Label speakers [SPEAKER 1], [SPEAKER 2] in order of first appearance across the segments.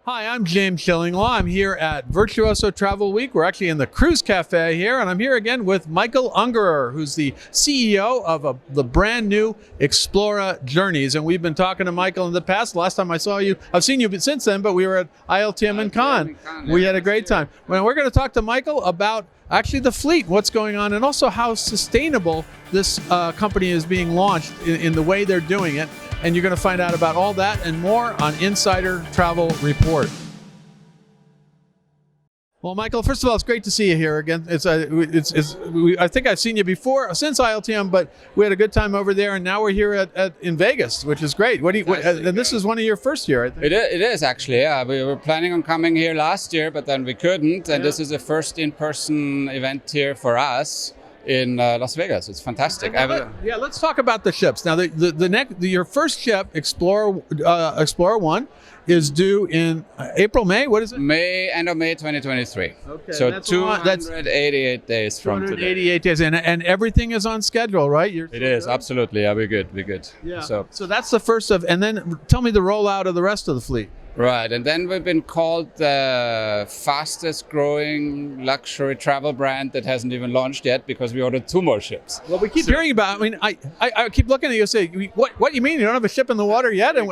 [SPEAKER 1] Hi, I'm James Shillinglaw. I'm here at Virtuoso Travel Week. We're actually in the Cruise Cafe here, and I'm here again with Michael Ungerer, who's the CEO of the brand new Explora Journeys. And we've been talking to Michael in the past. Last time I saw you, I've seen you since then, but we were at ILTM in Cannes. We had a great time. Well, we're going to talk to Michael about actually the fleet, what's going on, and also how sustainable this company is being launched in the way they're doing it. And you're going to find out about all that and more on Insider Travel Report. Well, Michael, first of all, it's great to see you here again. I think I've seen you before since ILTM, but we had a good time over there, and now we're here in Vegas, which is great. And this is one of your first year, I think.
[SPEAKER 2] It is actually, yeah. We were planning on coming here last year, but then we couldn't, and This is the first in-person event here for us in Las Vegas. It's fantastic.
[SPEAKER 1] Let's talk about the ships. Now, your first ship, Explora 1, is due in April, May? What is it?
[SPEAKER 2] End of May 2023.
[SPEAKER 1] Okay.
[SPEAKER 2] So 288 days from today.
[SPEAKER 1] 288 days, and everything is on schedule, right?
[SPEAKER 2] It is, absolutely. Yeah, we're good.
[SPEAKER 1] Yeah. So that's the first of, and then tell me the rollout of the rest of the fleet.
[SPEAKER 2] Right, and then we've been called the fastest growing luxury travel brand that hasn't even launched yet because we ordered 2 more ships.
[SPEAKER 1] Well, we keep hearing about, I keep looking at you and say, what you mean you don't have a ship in the water yet? And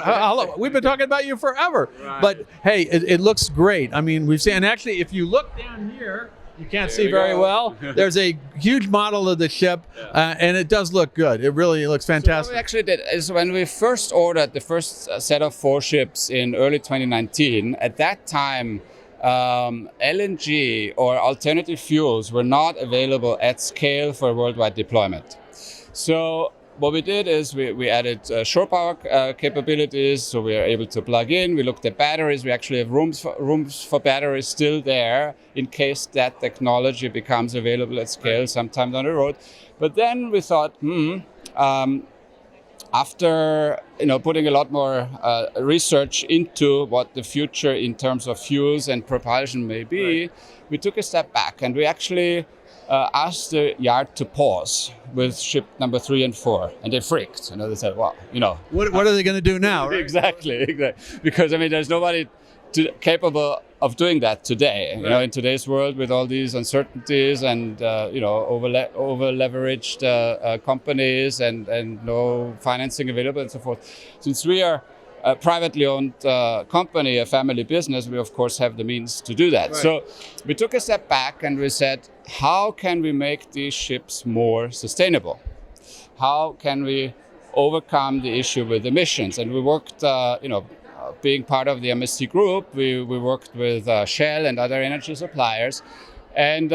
[SPEAKER 1] we've been talking about you forever. Right. But hey, it looks great. I mean, we've seen, and actually if you look down here, you can't see very well. There's a huge model of the ship, and it does look good. It really looks fantastic.
[SPEAKER 2] So what we actually did is when we first ordered the first set of 4 ships in early 2019, at that time, LNG or alternative fuels were not available at scale for worldwide deployment. So what we did is we added shore power capabilities, so we are able to plug in. We looked at batteries. We actually have rooms for batteries still there in case that technology becomes available at scale sometime down the road. But then we thought, after putting a lot more research into what the future in terms of fuels and propulsion may be, we took a step back and we actually asked the yard to pause with ship number 3 and 4, and they freaked. They said, "Well,
[SPEAKER 1] what are they going to do now?" Right?
[SPEAKER 2] Exactly. Because there's nobody capable of doing that today.
[SPEAKER 1] Right.
[SPEAKER 2] In today's world with all these uncertainties and over leveraged companies and no financing available and so forth. Since we are a privately owned company, a family business, we of course have the means to do that. Right. So we took a step back and we said, how can we make these ships more sustainable? How can we overcome the issue with emissions? And we worked, being part of the MSC group, we worked with Shell and other energy suppliers. And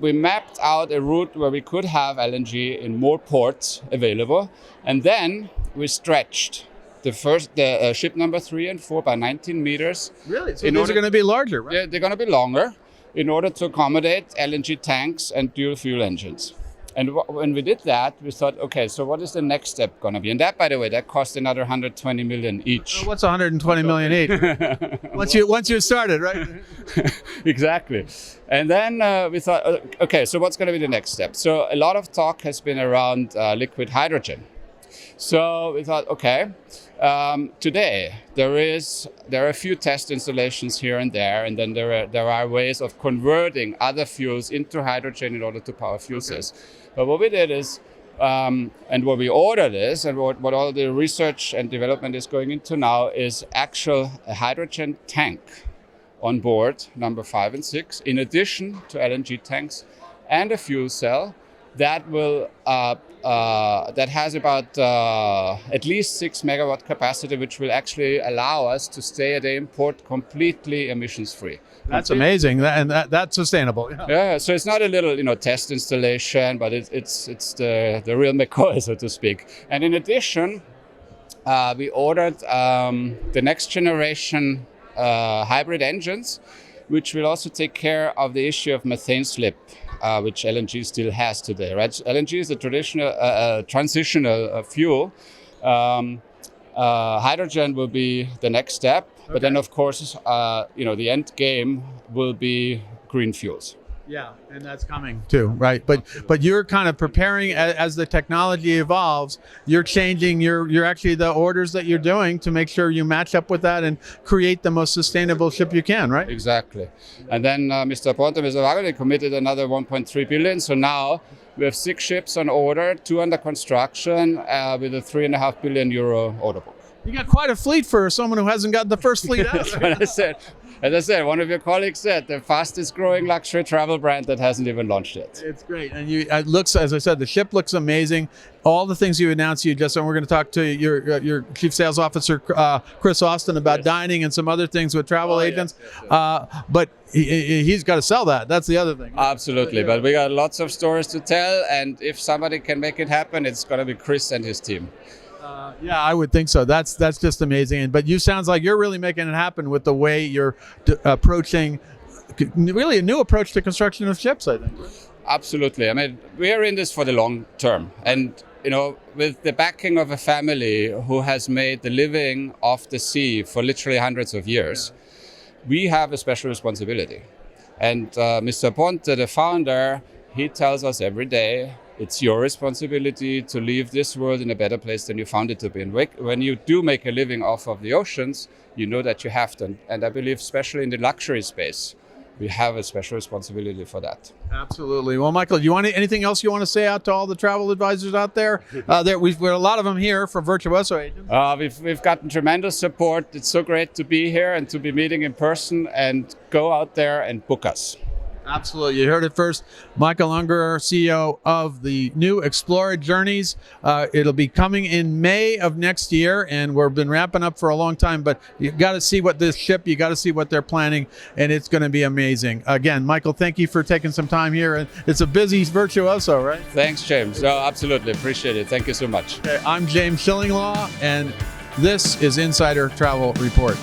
[SPEAKER 2] we mapped out a route where we could have LNG in more ports available. And then we stretched the ship number 3 and 4 by 19 meters.
[SPEAKER 1] Really? So these are going to be larger, right?
[SPEAKER 2] Yeah, they're going to be longer in order to accommodate LNG tanks and dual fuel engines. And when we did that, we thought, okay, so what is the next step going to be? And that, by the way, that cost another 120 million each.
[SPEAKER 1] What's 120 million each? once you started, right?
[SPEAKER 2] Exactly. And then we thought, okay, so what's going to be the next step? So a lot of talk has been around liquid hydrogen. So we thought, okay, today there are a few test installations here and there, and then there are ways of converting other fuels into hydrogen in order to power fuel cells. But what we did is, and what we ordered is, and what all the research and development is going into now is a hydrogen tank on board, number 5 and 6, in addition to LNG tanks, and a fuel cell that will that has about at least 6 megawatt capacity, which will actually allow us to stay at the import completely emissions free.
[SPEAKER 1] That's amazing, that's sustainable.
[SPEAKER 2] Yeah. So it's not a little test installation, but it's the real McCoy, so to speak. And in addition, we ordered the next generation hybrid engines, which will also take care of the issue of methane slip, which LNG still has today. Right? LNG is a traditional transitional fuel. Hydrogen will be the next step, but then of course, the end game will be green fuels.
[SPEAKER 1] Yeah, and that's coming too, right? But you're kind of preparing as the technology evolves. You're changing you're actually the orders that you're doing to make sure you match up with that and create the most sustainable ship you can, right?
[SPEAKER 2] Exactly. And then Mr. Ponte and Mr. Wagner committed another 1.3 billion. So now we have 6 ships on order, 2 under construction, with a 3.5 billion euro order book.
[SPEAKER 1] You got quite a fleet for someone who hasn't got the first fleet out.
[SPEAKER 2] That's what I said. As I said, one of your colleagues said, the fastest growing luxury travel brand that hasn't even launched yet.
[SPEAKER 1] It's great. And it looks, as I said, the ship looks amazing. All the things you announced, and we're going to talk to your chief sales officer, Chris Austin, about dining and some other things with travel agents. Yes. But he's got to sell that. That's the other thing.
[SPEAKER 2] Absolutely. But we got lots of stories to tell. And if somebody can make it happen, it's going to be Chris and his team.
[SPEAKER 1] Yeah, I would think so. That's just amazing. But you sounds like you're really making it happen with the way you're approaching, really a new approach to construction of ships, I think.
[SPEAKER 2] Absolutely. I mean, we are in this for the long term. And, with the backing of a family who has made the living off the sea for literally hundreds of years, we have a special responsibility. And Mr. Ponte, the founder, he tells us every day, it's your responsibility to leave this world in a better place than you found it to be. And when you do make a living off of the oceans, you know that you have to. And I believe, especially in the luxury space, we have a special responsibility for that.
[SPEAKER 1] Absolutely. Well, Michael, do you want anything else you want to say out to all the travel advisors out there? We've got a lot of them here for Virtuoso agents.
[SPEAKER 2] We've gotten tremendous support. It's so great to be here and to be meeting in person, and go out there and book us.
[SPEAKER 1] Absolutely. You heard it first. Michael Ungerer, CEO of the new Explora Journeys. It'll be coming in May of next year, and we've been ramping up for a long time, but you got to see what this ship, you got to see what they're planning, and it's going to be amazing. Again, Michael, thank you for taking some time here. And it's a busy Virtuoso, right?
[SPEAKER 2] Thanks, James. Oh, absolutely. Appreciate it. Thank you so much.
[SPEAKER 1] Okay, I'm James Schillinglaw, and this is Insider Travel Report.